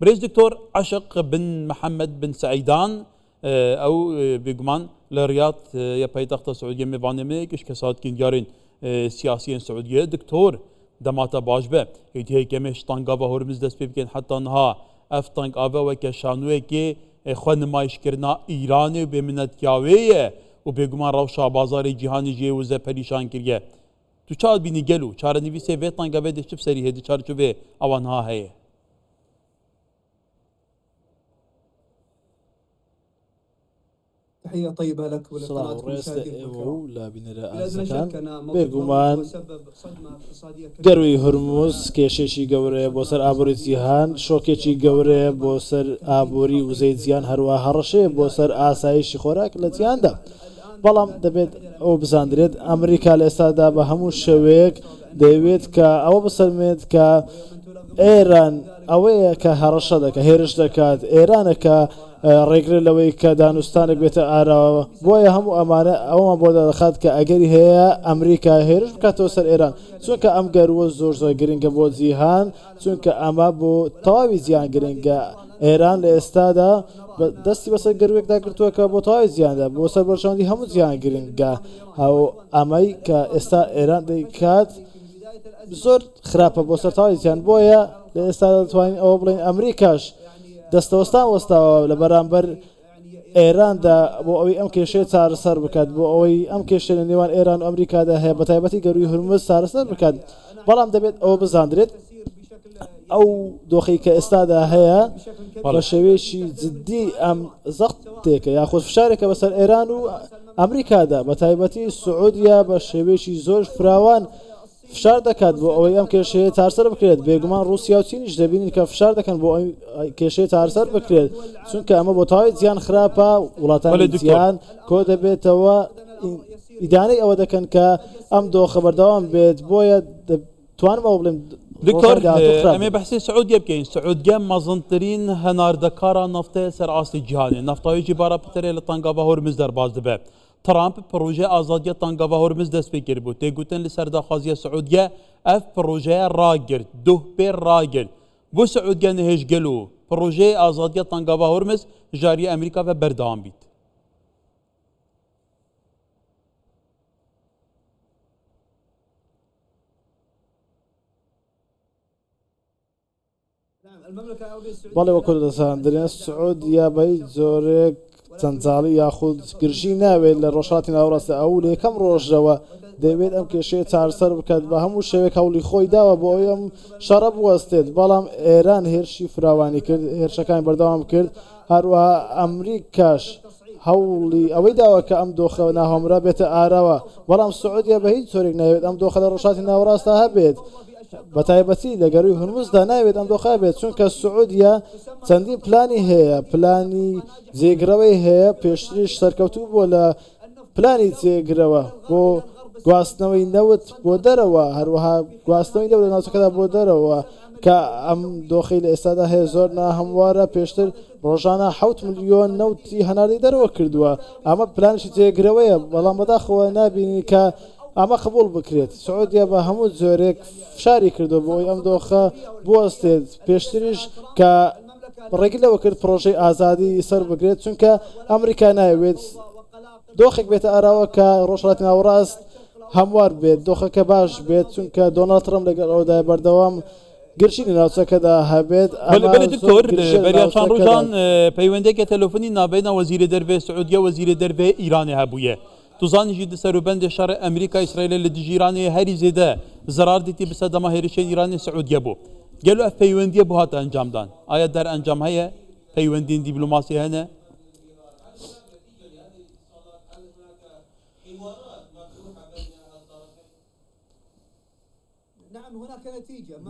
بريز دكتور عشق بن محمد بن سعيدان او بيجمان لرياض يا بايتخت السعوديه ميفانميك اش كسات كينجارين سياسيين سعوديه دكتور دماتا باجبه هي كمش طنقا هرمز دست بيمكن حتى انها اف طنق افا وكشانوي كي خون ما يشكرنا ايران بمنت ياويه وبيجمان روشا بازار جهاني جي وزا بريشان كريه تو چاد بینی گلو چار نویسه و طنقا و دشت سری هدی چار چوبه آوانها هی تحية طيبة لك ولقناة المشاهدين ولا بنرى أزكان بيرجمان قروي هرمز كيشي جوري بوسر أبوري زيهان شوكيشي جوري بوسر أبوري وزيد زيان هروا هرشي بوسر آسايش خوراك لزيان ده بەڵام دەبێت ئەو بزاندرێت ئەمریکا لە ئێستادا بە هەموو شەوەیەک دەیەوێت کە ئەوە بسەلمێت کە ئێران ئەوەیە کە هەڕەشە دەکات هێرش دەکات ئێرانە کە ڕێگرێت لەوەی کە دانوستانێک بێتە ئاراوە بۆیە هەموو ئەمانە ئەومان بۆ دەخات کە ئەگەری هەیە ئەمریکا هێرش بکاتەوە سەر ئێران چونکە ئەم گەروە زۆر زۆر گرنگە بۆ جیهان چونکە ئەمە بۆ تەواوی جیهان گرنگە ئێران لە ئێستادا دەستی بەسەر گەروێکدا کردووە کە بۆ تەواوی جیهاندا بۆ سەر بەرژەوەندی هەموو جیهان گرنگە ئەمەی کە ئێستا ئێران دەیکات زۆر خراپە بۆ سەر تەواوی جیهان بۆیە لە ئێستا دەتوانین ئەوە بڵێن ئەمریکاش دەستەوەستان وەستاوە لە بەرامبەر ئێراندا بۆ ئەوەی ئەم کێشەیە چارەسەر بکات بۆ ئەوەی ئەم کێشە لە نێوان ئێران و ئەمریکادا هەیە بە تایبەتی گەروی هورمز چارەسەر بکات بەڵام دەبێت ئەوە بزاندرێت ئەو دۆخی کە ئێستادا هەیە بە شێوەیەکی جددی ئەم زەختێکە یاخود فشارێکە بەسەر ئێران و ئەمریکادا بە تایبەتی سعودیا بە شێوەیەکی زۆر فراوان فشار دەکات بۆ ئەوەی ئەم کێشەیە چارەسەر بکرێت بێگومان رووسیا و چینیش دەبینین کە فشار دەکەن بۆ ئەو کێشەیە چارەسەر بکرێت چونکە ئەمە بۆ تەواوی جیهان خراپە وڵاتانی جیهان کۆ دەبێتەوە ئیدانەی ئەوە دەکەن کە ئەم دۆخە بەردەوام بێت بۆیە توانم ئەو بڵێم دكتور امي بحثي سعوديه بكين سعوديه مازنترين هناردكارا نفطه سر اصل جهاني نفطاوي جبارا بتري لطنقا هرمز در باز دبه ترامب بروجه ازاديه طنقا هرمز دست فكر بو تيغوتن لسرداخازيه سعوديه اف بروجه راجر دوه بير راجر بو سعوديه نهج قالو بروجه ازاديه طنقا هرمز جاري امريكا وبردام بيت بەڵێ وەکو دەزاندرێن سعودیا بەی زۆرێک چەندجاڵی یاخود گرژی ناوێت لە ڕۆژهاتی ناوەڕاستە ئەو لە یەکەم ڕۆژەوە دەبێت ئەم کێشەیە چارەسەر بکات بە هەموو شێوێک هەوڵی خۆی داوە بۆ ئەوی ئەم شەڕە بوەستێت بەڵام ئێران هێرشی فراوانی کرد هێرشەکانی بەردەوام کرد هەروەها ئەمریکاش هەوڵی ئەوەی داوە کە ئەم دۆخە ناهۆمرا بێتە ئاراوە بەڵام سعودیا بە هیچ جۆرێک ناوێت ئەم دۆخە لە ڕۆژهاتی ناوەڕاستە هەبێت بە تایبەتی لە گەروی هورمزدا ناوێت ئەم دۆخە بێت چونکە سعودیا چەندین پلانی هەیە پلانی جێگرەوەی هەیە پێشتریش سەرکەوتوو بۆ لە پلانی جێگرەوە بۆ گواستنەوەی نەوت بۆ دەرەوە هەروەها گواستنەوەی نەوت لە ناوچەکەدا بۆ دەرەوە کە ئەم دۆخەی لە ئێستادا هەیە زۆر ناهەموارە پێشتر ڕۆژانە 7 ملیۆن نەوتی هەناردەی دەرەوە کردووە ئەمە پلانشی جێگرەوەیە بەڵام بەداخەوە نابینی کە ئەمە قبول بکرێت سعودیا بە هەموو جۆرێک فشاری کردو بۆی ئەم دۆخە بوەستێت پێشتریش کە ڕێگی لەوە کرد پرۆژەی ئازادی سەر بگرێت چونکە ئەمریکا ناوێت دۆخێک بێتە ئاراوە کە ڕۆژهاتی ناوەڕاست هەموار بێت دۆخەکە باش بێت چونکە دۆناڵد ترەمپ لەگەڵ ئەوەدا بەردەوام گرشی لە ناوچەکەدا هەبێت دکتۆر بەریاشان ڕۆژان پەیوەندێکی تەلەفۆنی نابێنە وەزیرە دەربێ سعودیا وەزیرە دەربێ ئیرانی هەبوویە توزانیجی دەسەروبەند شەڕ ئەمریکا ئیسرائیل لە دژیرانی هەری زێدە زەرار دیتی بسەدەما هێرشێن ئیرانی سعودیا بوو گەلو ئەف پەیوەندیە بۆ هاتە ئەنجامدان ئایا دەر ئەنجام هەیە پەیوەندین دیبلۆماسی هەنە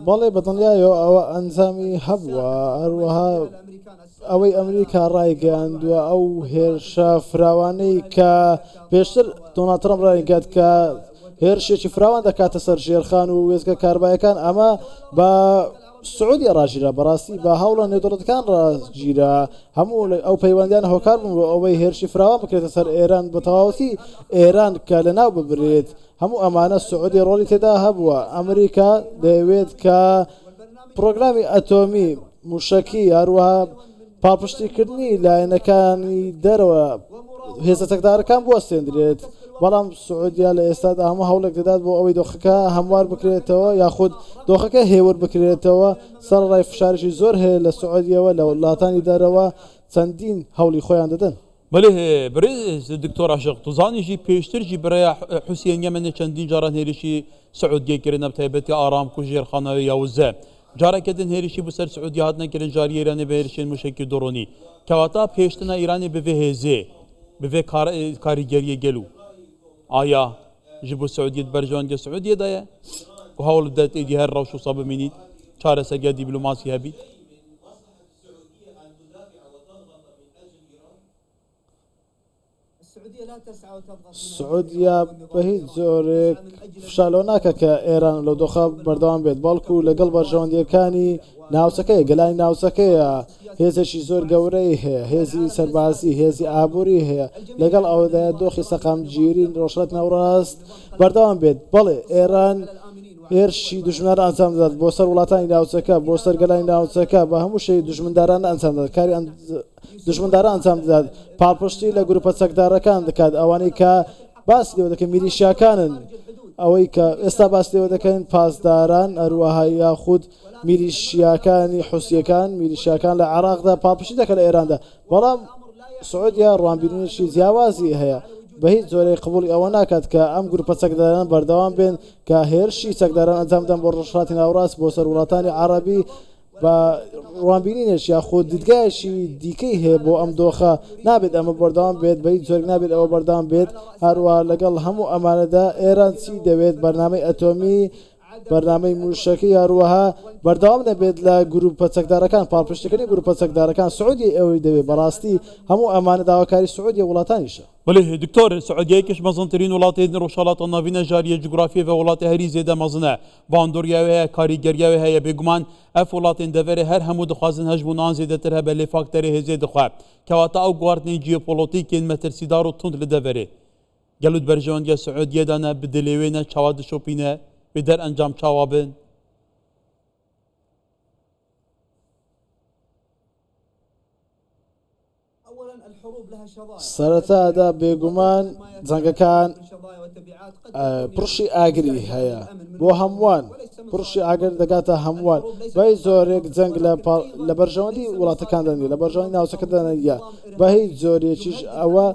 بەڵێ بەدڵنیایەوە ئەوە ئەنجامی هەبووە هەروەها ئەوەی ئەمریکا ڕایگەاندووە ئەو هێرشە فراوانەی کە پێشتر دۆناڵد ترەمپ ڕایگەاند کە هێرشێکی فراوان دەکاتە سەر ژێرخان و وێستگە کاربایەکان ئەمە بە سعودیا ڕاگیرە بەڕاستی بە هەوڵە نێودەوڵەتەکان ڕاگیرە هەموو ئەو پەیوەندیان هۆکار بوون بۆ ئەوەی هێرشی فراوان بکرێتە سەر ئێران بە تەواوەتی ئێران کە لەناو ببرێت هەموو ئەمانە سعودی ڕۆڵی تێدا هەبووە ئەمریکا دەیەوێت کە پرۆگرامی ئەتۆمی موشکی هەروەها پاڵپشتیکردنی لایەنەکانی دەرەوە هێزە تەکدارەکان بوەستێنرێت بەڵام سعودیا لە ئێستادا هەموو هەوڵێک دەدات بۆ ئەوەی دۆخەکە هەموار بکرێتەوە یاخود دۆخەکە هێور بکرێتەوە سەرڕای فشارشی زۆر هەیە لە سعودیەوە لە وڵاتانی دەرەوە چەندین هەوڵی خۆیان دەدەن. بله برز دکتۆر عاشق توزانیژی پێشترژی برای حوسێن یەمەنە چەندین جاران هێرشی سعودیەکردن بەتایبەتی ئارامکو ژێرخانەوە یاوزە جارێکەدن هێرشی بۆ سەر سعودی هاتنەکردن جاری ئێرانێ بە هێرشێن موشکی دڕۆنی کەواتە پێشتنە ئیرانی بڤێ هێزێ بڤێ کاریگەریە گەلو ئایا ji bo Swediyê berjandya Swediyê de ye û hewl dert êdî her rew şûsa bimînît çaresergeha dîplomasî hebî سعودیا بە هیچ زۆرێک فشالۆ ناکە کە ئێران لە دۆخە بەردەوام بێت بەڵکو لەگەڵ بەرژەوەندیەکانی ناوچەکەی گەلانی ناوچەکەیە هێزێکی زۆر گەورەی هەیە هێزی سەربازی هێزی ئابووری هەیە لەگەڵ ئەوەدایە دۆخی سەقامگیری ڕۆژهەڵات ناوڕاست بەردەوام بێت بەڵێ ئێران هێرشی دوژمنان ئەنجام دەدات بۆ سەر وڵاتانی ناوچەکە بۆ سەر گەلانی ناوچەکە بە هەموو شەی دوژمنداران ئەنجام دەدات کاری دوژمنداران ئەنجام دەدات پاڵپشتی لە گروپە چەکدارەکان دەکات ئەوانەی کە باسی لێوە دەکەن میلیشیاکانن ئەوەی کە ئێستا باسی لێوە دەکەن پاسداران هەروەها یاخود میلیشیاکانی حوسیەکان میلیشیاکان لە عێراقدا پاڵپشتی دەکەن لە ئێراندا بەڵام سعودیا ڕوانبیرنیشی جیاوازی هەیە بە هیچ زۆرەی قبولی ئەوە ناکات کە ئەم گروپە چەکداران بەردەوام بێن کە هێرشی چەکداران ئەنجام بدەن بۆ ڕۆژهەڵاتی ناوڕاست بۆ سەر وڵاتانی عەرەبی بە ڕوانبیرینێک یاخود دیدگایشی دیکەی هەیە بۆ ئەم دۆخە نابێت ئەمە بەردەوام بێت بە هیچ زۆرێک نابێت ئەوە بەردەوام بێت هەروە لەگەڵ هەموو ئەمانەدا ئێران چی دەوێت بەرنامەی ئەتۆمی بەرنامەی موشکی هەروەها بەردەوام نەبێت لە گروپە چەکدارەکان پاڵپشتەکەی گروپە چەکدارەکان سعودی ئەوەی دەوێت بەڕاستی هەموو ئەمانە داواکاری سعودی وڵاتانیشە بله دکتۆر سعودیەکەش مەزنترین وڵاتێن ڕۆژهەڵاتە ناوینە ژاریە جوگرافیە بە وڵاتی هەری زێدە مەزنە باندۆریاوی هەیە کاریگەریاوی هەیە بێگومان ئەف وڵاتێن دەڤێرە هەر هەموو دخوازن هەژبوونان زێدەتر هەبە لێ فاکتەری هێزێ دخوات کەواتە ئەو گواردنی جیۆپۆلۆتیکێن مەترسیدار و توند لە دەڤێرێ گەلوت بەرژەوەندیە سعودیەدانە بدلێوێنە چاوا دشۆپینە بدەر ئەنجام چاوا بن سەرەتادا بێگومان جەنگەکان پڕشی ئاگری هەیە بۆ هەمووان پڕشی ئاگر دەگاتە هەمووان بەی زۆرێک جەنگ لە بەرژەوەندی وڵاتەکاندان لە بەرژەوەندی ناوچەکەدانە بە هیچ زۆرێکیش ئەوە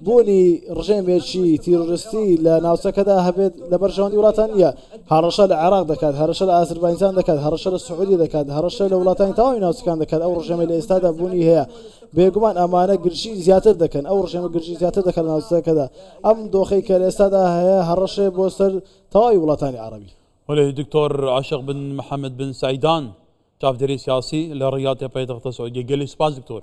بوونی ڕژێمێکی تیرۆریستی لە ناوچەکەدا هەبێت لە بەرژەوەندی وڵاتانە هەڕەشە لە عێراق دەکات هەڕەشە لە ئازربایجان دەکات هەڕەشە لە سعودی دەکات هەڕەشە لە وڵاتانی تەواوی ناوچەکان دەکات ئەو ڕژێمە لە ئێستادا بوونی هەیە بێگومان ئەمانە گرژی زیاتر دەکەن ئەو ڕژێمە گرژی زیاتر دەکەن لە ناوچەکەدا ئەم دۆخەی کە لە ئێستادا هەیە هەڕەشێ بۆ سەر تەواوی وڵاتانی عەرەبی ولی دکتۆر عاشق بن محەممەد بن سعیدان چاودێری سیاسی لە ڕیاتی پایتەختە سعودیە گەلی سپاس دکتۆر